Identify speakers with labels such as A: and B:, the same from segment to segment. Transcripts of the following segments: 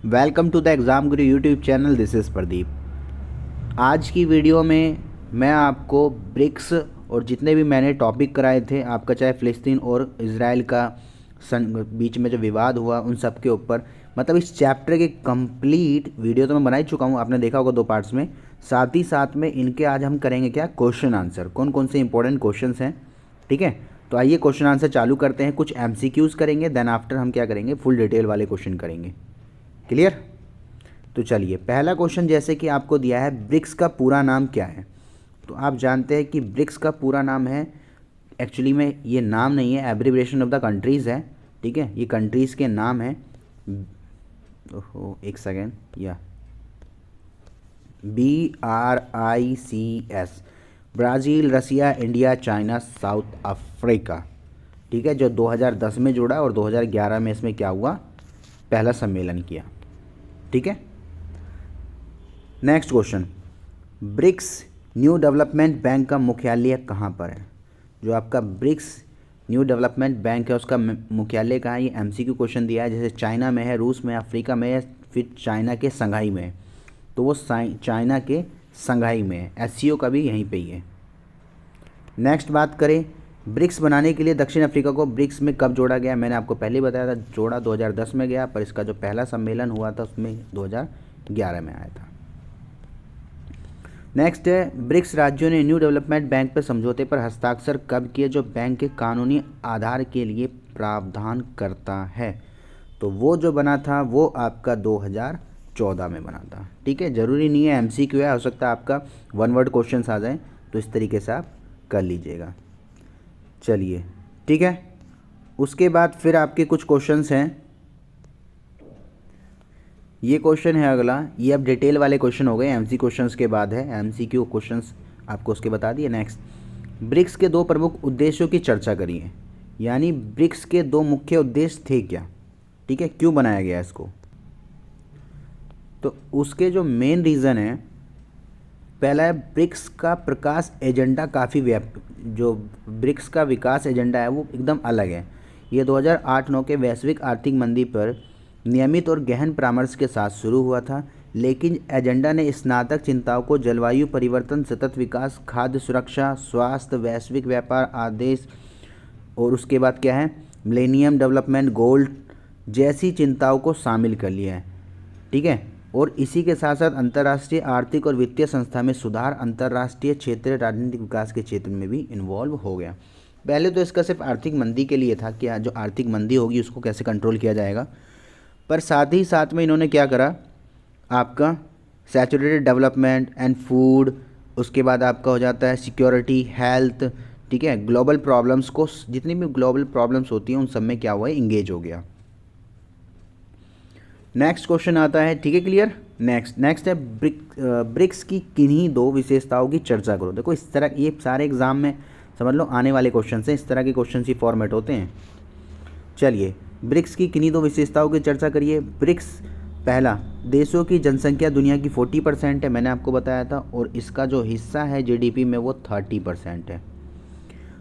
A: Welcome to the exam Guru YouTube channel. This is Pradeep. आज की video में मैं आपको ब्रिक्स और जितने भी मैंने टॉपिक कराए थे आपका, चाहे फ़िलिस्तीन और इज़राइल का बीच में जो विवाद हुआ उन सब के ऊपर, मतलब इस चैप्टर के कंप्लीट वीडियो तो मैं बना ही चुका हूँ, आपने देखा होगा 2 पार्ट्स में। साथ ही साथ में इनके आज हम करेंगे क्या, क्वेश्चन आंसर, कौन कौन से इंपॉर्टेंट क्वेश्चंस हैं। ठीक है, तो आइए क्वेश्चन आंसर चालू करते हैं। कुछ MCQs करेंगे, देन आफ्टर हम क्या करेंगे, फुल डिटेल वाले क्वेश्चन करेंगे। क्लियर? तो चलिए, पहला क्वेश्चन जैसे कि आपको दिया है, ब्रिक्स का पूरा नाम क्या है। तो आप जानते हैं कि ब्रिक्स का पूरा नाम है, एक्चुअली में ये नाम नहीं है, एब्रिविएशन ऑफ द कंट्रीज़ है। ठीक है, ये कंट्रीज़ के नाम है। ओहो, एक सेकेंड, या BRICS, ब्राज़ील, रसिया, इंडिया, चाइना, साउथ अफ्रीका। ठीक है, जो 2010 में जुड़ा और 2011 में इसमें क्या हुआ, पहला सम्मेलन किया। ठीक है, next question, BRICS New Development Bank का मुख्यालय कहाँ पर है। जो आपका ब्रिक्स न्यू डेवलपमेंट बैंक है उसका मुख्यालय कहाँ है, ये MCQ क्वेश्चन दिया है। जैसे चाइना में है, रूस में, अफ्रीका में है, फिर चाइना के संघाई में है, तो वो चाइना के संघाई में है। SCO का भी यहीं पे ही है। नेक्स्ट बात करें, ब्रिक्स बनाने के लिए दक्षिण अफ्रीका को ब्रिक्स में कब जोड़ा गया। मैंने आपको पहले बताया था, जोड़ा 2010 में गया, पर इसका जो पहला सम्मेलन हुआ था उसमें 2011 में आया था। नेक्स्ट है, ब्रिक्स राज्यों ने न्यू डेवलपमेंट बैंक पर समझौते पर हस्ताक्षर कब किए जो बैंक के कानूनी आधार के लिए प्रावधान करता है। तो वो जो बना था वो आपका 2014 में बना था। ठीक है, ज़रूरी नहीं है MCQ है, हो सकता है आपका 1 वर्ड क्वेश्चन आ जाए, तो इस तरीके से आप कर लीजिएगा। चलिए, ठीक है, उसके बाद फिर आपके कुछ क्वेश्चंस हैं। ये क्वेश्चन है अगला, ये अब डिटेल वाले क्वेश्चन हो गए, MC क्वेश्चंस के बाद है, MCQ क्वेश्चंस आपको उसके बता दिए। नेक्स्ट, ब्रिक्स के 2 प्रमुख उद्देश्यों की चर्चा करिए, यानी ब्रिक्स के 2 मुख्य उद्देश्य थे क्या। ठीक है, क्यों बनाया गया इसको, तो उसके जो मेन रीज़न है, पहला है ब्रिक्स का प्रकाश एजेंडा काफ़ी जो ब्रिक्स का विकास एजेंडा है वो एकदम अलग है। ये 2008-9 के वैश्विक आर्थिक मंदी पर नियमित और गहन परामर्श के साथ शुरू हुआ था, लेकिन एजेंडा ने स्नातक चिंताओं को जलवायु परिवर्तन, सतत विकास, खाद्य सुरक्षा, स्वास्थ्य, वैश्विक व्यापार आदेश और उसके बाद क्या है, मिलेनियम डेवलपमेंट गोल जैसी चिंताओं को शामिल कर लिया है। ठीक है, और इसी के साथ साथ अंतर्राष्ट्रीय आर्थिक और वित्तीय संस्था में सुधार, अंतर्राष्ट्रीय क्षेत्रीय राजनीतिक विकास के क्षेत्र में भी इन्वॉल्व हो गया। पहले तो इसका सिर्फ आर्थिक मंदी के लिए था कि जो आर्थिक मंदी होगी उसको कैसे कंट्रोल किया जाएगा, पर साथ ही साथ में इन्होंने क्या करा, आपका सैचुरेटेड डेवलपमेंट एंड फूड, उसके बाद आपका हो जाता है सिक्योरिटी, हेल्थ, ठीक है, ग्लोबल प्रॉब्लम्स को, जितनी भी ग्लोबल प्रॉब्लम्स होती हैं उन सब में क्या हुआ है, इंगेज हो गया। नेक्स्ट क्वेश्चन आता है, ठीक है, क्लियर। नेक्स्ट है, ब्रिक्स की किन्हीं 2 विशेषताओं की चर्चा करो। देखो इस तरह, ये सारे एग्जाम में समझ लो आने वाले क्वेश्चन हैं, इस तरह के क्वेश्चन ही फॉर्मेट होते हैं। चलिए, ब्रिक्स की किन्हीं 2 विशेषताओं की चर्चा करिए। ब्रिक्स, पहला, देशों की जनसंख्या दुनिया की 40% है, मैंने आपको बताया था, और इसका जो हिस्सा है GDP में वो 30% है,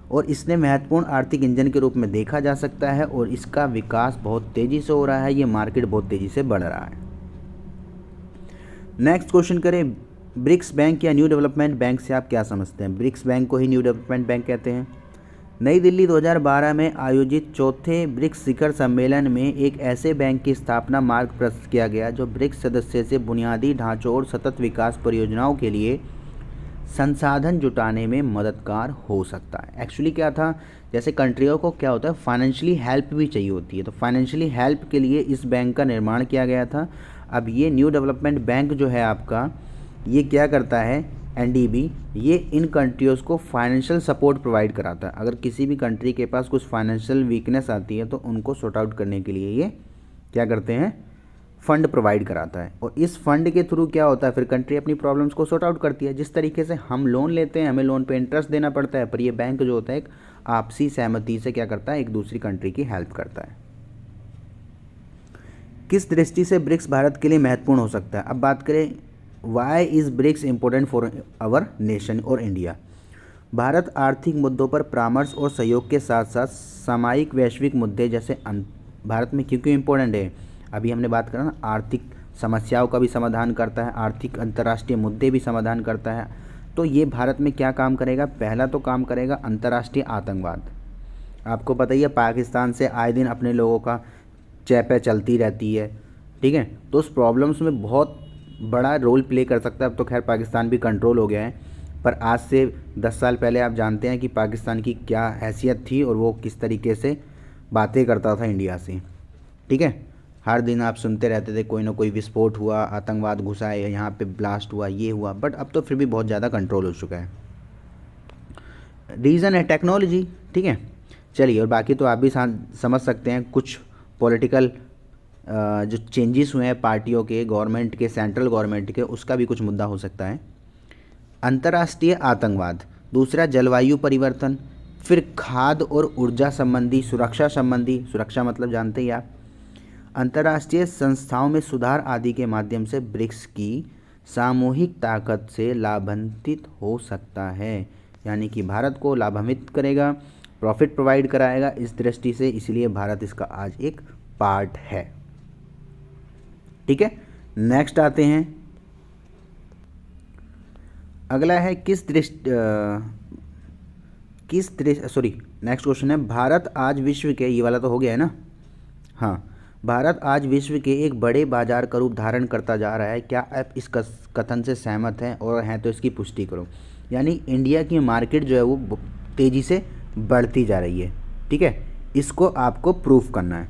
A: और इसने महत्वपूर्ण आर्थिक इंजन के रूप में देखा जा सकता है, और इसका विकास बहुत तेज़ी से हो रहा है, ये मार्केट बहुत तेज़ी से बढ़ रहा है। नेक्स्ट क्वेश्चन करें, ब्रिक्स बैंक या न्यू डेवलपमेंट बैंक से आप क्या समझते हैं। ब्रिक्स बैंक को ही न्यू डेवलपमेंट बैंक कहते हैं। नई दिल्ली 2012 में आयोजित 4थे ब्रिक्स शिखर सम्मेलन में एक ऐसे बैंक की स्थापना मार्ग प्रशस्त किया गया जो ब्रिक्स सदस्य से बुनियादी ढांचों और सतत विकास परियोजनाओं के लिए संसाधन जुटाने में मददगार हो सकता है। एक्चुअली क्या था, जैसे कंट्रियों को क्या होता है, फाइनेंशियली हेल्प भी चाहिए होती है, तो फाइनेंशियली हेल्प के लिए इस बैंक का निर्माण किया गया था। अब ये न्यू डेवलपमेंट बैंक जो है आपका, ये क्या करता है, NDB, ये इन कंट्रियों को फाइनेंशियल सपोर्ट प्रोवाइड कराता है। अगर किसी भी कंट्री के पास कुछ फाइनेंशियल वीकनेस आती है तो उनको सॉर्ट आउट करने के लिए ये क्या करते हैं, फंड प्रोवाइड कराता है, और इस फंड के थ्रू क्या होता है, फिर कंट्री अपनी प्रॉब्लम्स को सॉर्ट आउट करती है। जिस तरीके से हम लोन लेते हैं, हमें लोन पे इंटरेस्ट देना पड़ता है, पर ये बैंक जो होता है एक आपसी सहमति से क्या करता है, एक दूसरी कंट्री की हेल्प करता है। किस दृष्टि से ब्रिक्स भारत के लिए महत्वपूर्ण हो सकता है। अब बात करें, why is BRICS important for our nation और इंडिया। भारत आर्थिक मुद्दों पर परामर्श और सहयोग के साथ साथ सामयिक वैश्विक मुद्दे जैसे भारत में क्यों इम्पोर्टेंट है, अभी हमने बात करा ना, आर्थिक समस्याओं का भी समाधान करता है, आर्थिक अंतर्राष्ट्रीय मुद्दे भी समाधान करता है। तो ये भारत में क्या काम करेगा, पहला तो काम करेगा अंतर्राष्ट्रीय आतंकवाद। आपको पता ही है पाकिस्तान से आए दिन अपने लोगों का चैपे चलती रहती है, ठीक है, तो उस प्रॉब्लम्स में बहुत बड़ा रोल प्ले कर सकता है। अब तो खैर पाकिस्तान भी कंट्रोल हो गया है, पर आज से 10 साल पहले आप जानते हैं कि पाकिस्तान की क्या हैसियत थी और वो किस तरीके से बातें करता था इंडिया से, ठीक है। हर दिन आप सुनते रहते थे कोई ना कोई विस्फोट हुआ, आतंकवाद घुसा है, यहाँ पे ब्लास्ट हुआ, ये हुआ, बट अब तो फिर भी बहुत ज़्यादा कंट्रोल हो चुका है। रीज़न है टेक्नोलॉजी, ठीक है। चलिए, और बाकी तो आप भी समझ सकते हैं कुछ पॉलिटिकल जो चेंजेस हुए हैं पार्टियों के, गवर्नमेंट के, सेंट्रल गवर्नमेंट के, उसका भी कुछ मुद्दा हो सकता है। अंतर्राष्ट्रीय आतंकवाद, दूसरा जलवायु परिवर्तन, फिर खाद्य और ऊर्जा संबंधी, सुरक्षा संबंधी, सुरक्षा मतलब जानते ही आप, अंतर्राष्ट्रीय संस्थाओं में सुधार आदि के माध्यम से ब्रिक्स की सामूहिक ताकत से लाभान्वित हो सकता है। यानी कि भारत को लाभान्वित करेगा, प्रॉफिट प्रोवाइड कराएगा इस दृष्टि से, इसलिए भारत इसका आज एक पार्ट है, ठीक है। नेक्स्ट आते हैं, अगला है नेक्स्ट क्वेश्चन है, भारत आज विश्व के, ये वाला तो हो गया है ना, हाँ, भारत आज विश्व के एक बड़े बाजार का रूप धारण करता जा रहा है, क्या आप इस कथन से सहमत हैं, और हैं तो इसकी पुष्टि करो। यानी इंडिया की मार्केट जो है वो तेज़ी से बढ़ती जा रही है, ठीक है, इसको आपको प्रूफ करना है।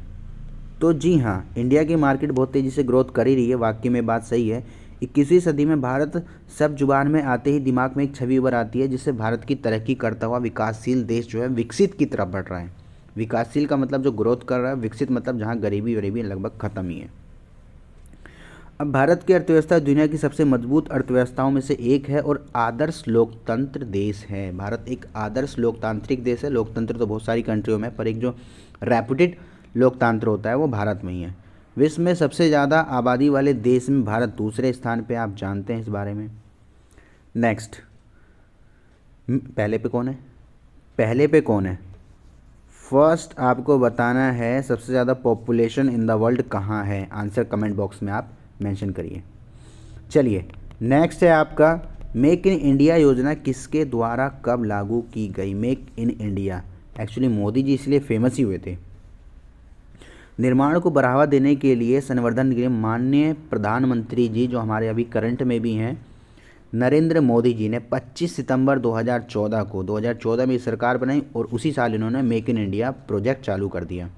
A: तो जी हाँ, इंडिया की मार्केट बहुत तेज़ी से ग्रोथ कर ही रही है, वाकई में बात सही है। 21वीं सदी में भारत सब जुबान में आते ही दिमाग में एक छवि उभर आती है, जिससे भारत की तरक्की करता हुआ विकासशील देश जो है विकसित की तरफ बढ़ रहा है। विकासशील का मतलब जो ग्रोथ कर रहा है, विकसित मतलब जहाँ गरीबी वरीबी लगभग ख़त्म ही है। अब भारत की अर्थव्यवस्था दुनिया की सबसे मजबूत अर्थव्यवस्थाओं में से एक है और आदर्श लोकतंत्र देश है। भारत एक आदर्श लोकतांत्रिक देश है। लोकतंत्र तो बहुत सारी कंट्रियों में, पर एक जो रेपुटेड लोकतंत्र होता है वो भारत में ही है। विश्व में सबसे ज़्यादा आबादी वाले देश में भारत दूसरे स्थान पे, आप जानते हैं इस बारे में। नेक्स्ट, पहले पे कौन है? फर्स्ट आपको बताना है सबसे ज़्यादा पॉपुलेशन इन द वर्ल्ड कहाँ है। आंसर कमेंट बॉक्स में आप मेंशन करिए। चलिए, नेक्स्ट है आपका, मेक इन इंडिया योजना किसके द्वारा कब लागू की गई? Make in India, actually Modi ji इसलिए फेमस ही हुए थे। निर्माण को बढ़ावा देने के लिए, संवर्धन के लिए माननीय प्रधानमंत्री जी, जो हमारे अभी करंट में भी हैं, नरेंद्र मोदी जी ने 25 सितंबर 2014 में सरकार बनाई और उसी साल इन्होंने मेक इन इंडिया प्रोजेक्ट चालू कर दिया,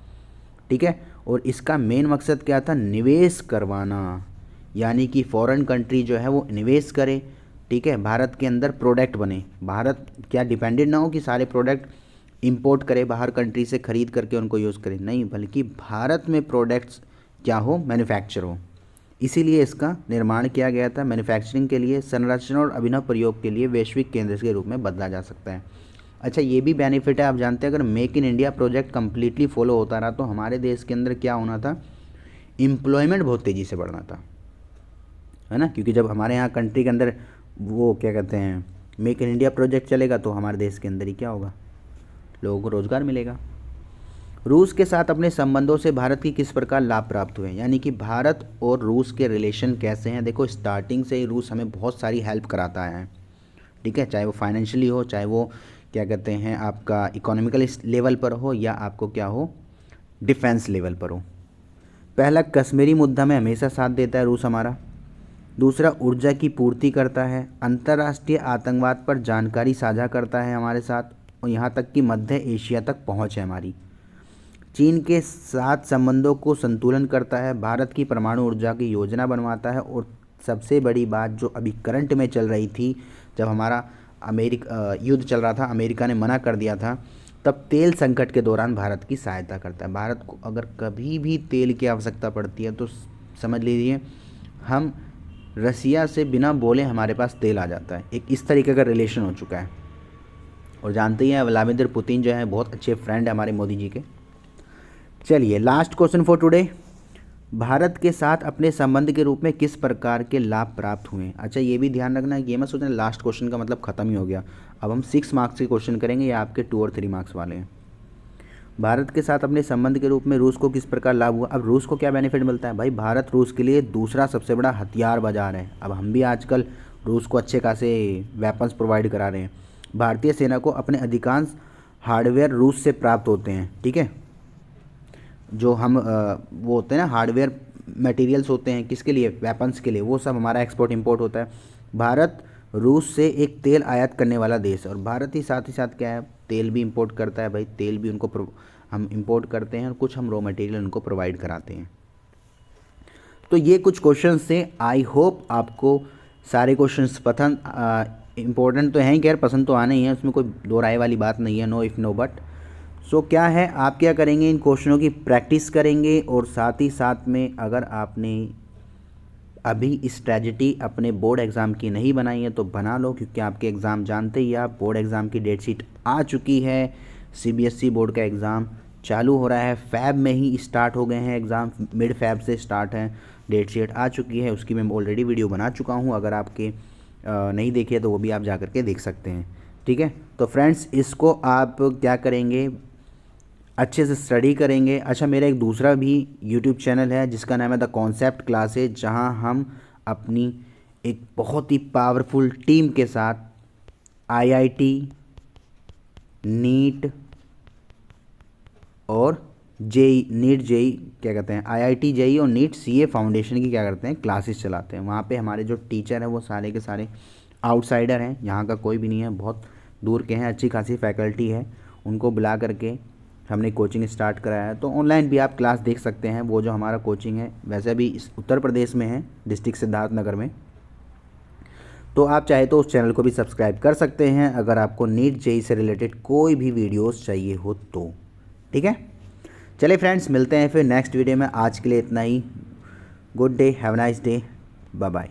A: ठीक है। और इसका मेन मकसद क्या था? निवेश करवाना, यानी कि फॉरेन कंट्री जो है वो निवेश करे, ठीक है, भारत के अंदर प्रोडक्ट बने। भारत क्या डिपेंडेंट ना हो कि सारे प्रोडक्ट इंपोर्ट करे, बाहर कंट्री से ख़रीद करके उनको यूज़ करें, नहीं, बल्कि भारत में प्रोडक्ट्स क्या हो, मैन्युफैक्चर हो। इसीलिए इसका निर्माण किया गया था। मैन्युफैक्चरिंग के लिए, संरक्षण और अभिनव प्रयोग के लिए वैश्विक केंद्र के रूप में बदला जा सकता है। अच्छा, ये भी बेनिफिट है, आप जानते हैं अगर make in India project completely follow होता रहा तो हमारे देश के अंदर क्या होना था, एम्प्लॉयमेंट बहुत तेज़ी से बढ़ना था, है ना। क्योंकि जब हमारे यहाँ कंट्री के अंदर वो क्या कहते हैं, मेक इन इंडिया प्रोजेक्ट चलेगा तो हमारे देश के अंदर ही क्या होगा, लोगों को रोज़गार मिलेगा। रूस के साथ अपने संबंधों से भारत की किस प्रकार लाभ प्राप्त हुए? यानी कि भारत और रूस के रिलेशन कैसे हैं? देखो, स्टार्टिंग से ही रूस हमें बहुत सारी हेल्प कराता है, ठीक है, चाहे वो फाइनेंशियली हो, चाहे वो क्या कहते हैं आपका इकोनॉमिकल लेवल पर हो, या आपको क्या हो, डिफेंस लेवल पर हो। पहला, कश्मीरी मुद्दा में हमेशा साथ देता है रूस हमारा। दूसरा, ऊर्जा की पूर्ति करता है। अंतर्राष्ट्रीय आतंकवाद पर जानकारी साझा करता है हमारे साथ, और यहाँ तक कि मध्य एशिया तक पहुँच है हमारी। चीन के साथ संबंधों को संतुलन करता है। भारत की परमाणु ऊर्जा की योजना बनवाता है। और सबसे बड़ी बात जो अभी करंट में चल रही थी, जब हमारा युद्ध चल रहा था, अमेरिका ने मना कर दिया था, तब तेल संकट के दौरान भारत की सहायता करता है। भारत को अगर कभी भी तेल की आवश्यकता पड़ती है तो समझ लीजिए हम रसिया से बिना बोले हमारे पास तेल आ जाता है। एक इस तरीके का रिलेशन हो चुका है। और जानते ही हैं व्लादिमीर पुतिन जो है बहुत अच्छे फ्रेंड है हमारे मोदी जी के। चलिए, last question for today, Bharat के साथ अपने संबंध के रूप में किस प्रकार के लाभ प्राप्त हुए? अच्छा, ये भी ध्यान रखना है, ये मत सोचना लास्ट क्वेश्चन का मतलब ख़त्म ही हो गया। अब हम 6 मार्क्स के क्वेश्चन करेंगे, या आपके 2 और 3 मार्क्स वाले हैं। भारत के साथ अपने संबंध के रूप में रूस को किस प्रकार लाभ हुआ। अब रूस को क्या बेनिफिट मिलता है भाई, भारत रूस के लिए दूसरा सबसे बड़ा हथियार बाजार है। अब हम भी आजकल रूस को अच्छे खासे वेपन्स प्रोवाइड करा रहे हैं। भारतीय सेना को अपने अधिकांश हार्डवेयर रूस से प्राप्त होते हैं, ठीक है। जो हम वो होते हैं ना हार्डवेयर मटेरियल्स होते हैं किसके लिए, वेपन्स के लिए, वो सब हमारा एक्सपोर्ट इंपोर्ट होता है। भारत रूस से एक तेल आयात करने वाला देश है, और भारत ही साथ क्या है, तेल भी इंपोर्ट करता है भाई। तेल भी उनको हम इंपोर्ट करते हैं और कुछ हम रॉ मटेरियल उनको प्रोवाइड कराते हैं। तो ये कुछ क्वेश्चंस थे। आई होप आपको सारे क्वेश्चंस पसंद इम्पोर्टेंट तो हैं ही, खैर पसंद तो आने ही है, उसमें कोई दो राय वाली बात नहीं है, नो इफ़ नो बट। सो क्या है, आप क्या करेंगे, इन क्वेश्चनों की प्रैक्टिस करेंगे, और साथ ही साथ में अगर आपने अभी स्ट्रैटेजी अपने बोर्ड एग्ज़ाम की नहीं बनाई है तो बना लो, क्योंकि आपके एग्ज़ाम जानते ही आप, बोर्ड एग्ज़ाम की डेट शीट आ चुकी है। सीबीएसई बोर्ड का एग्ज़ाम चालू हो रहा है, फैब में ही स्टार्ट हो गए हैं एग्ज़ाम, मिड फैब से स्टार्ट है, डेट शीट आ चुकी है, उसकी मैं ऑलरेडी वीडियो बना चुका हूँ। अगर आपके नहीं देखे तो वो भी आप जा करके देख सकते हैं, ठीक है। तो फ्रेंड्स, इसको आप क्या करेंगे, अच्छे से स्टडी करेंगे। अच्छा, मेरा एक दूसरा भी यूट्यूब चैनल है जिसका नाम है द कॉन्सेप्ट क्लासेज, जहां हम अपनी एक बहुत ही पावरफुल टीम के साथ आईआईटी, नीट और जेई, नीट जेई क्या कहते हैं, आईआईटी जेई और नीट सीए फाउंडेशन की क्या करते हैं, क्लासेस चलाते हैं। वहाँ पे हमारे जो टीचर हैं वो सारे के सारे आउटसाइडर हैं, यहाँ का कोई भी नहीं है, बहुत दूर के हैं, अच्छी खासी फैकल्टी है। उनको बुला करके हमने कोचिंग स्टार्ट कराया है। तो ऑनलाइन भी आप क्लास देख सकते हैं। वो जो हमारा कोचिंग है वैसे भी इस उत्तर प्रदेश में है, डिस्ट्रिक्ट सिद्धार्थनगर में। तो आप चाहे तो उस चैनल को भी सब्सक्राइब कर सकते हैं अगर आपको नीट जेई से रिलेटेड कोई भी वीडियोस चाहिए हो तो, ठीक है। चलिए फ्रेंड्स, मिलते हैं फिर नेक्स्ट वीडियो में। आज के लिए इतना ही। Good day, have a nice day, bye bye.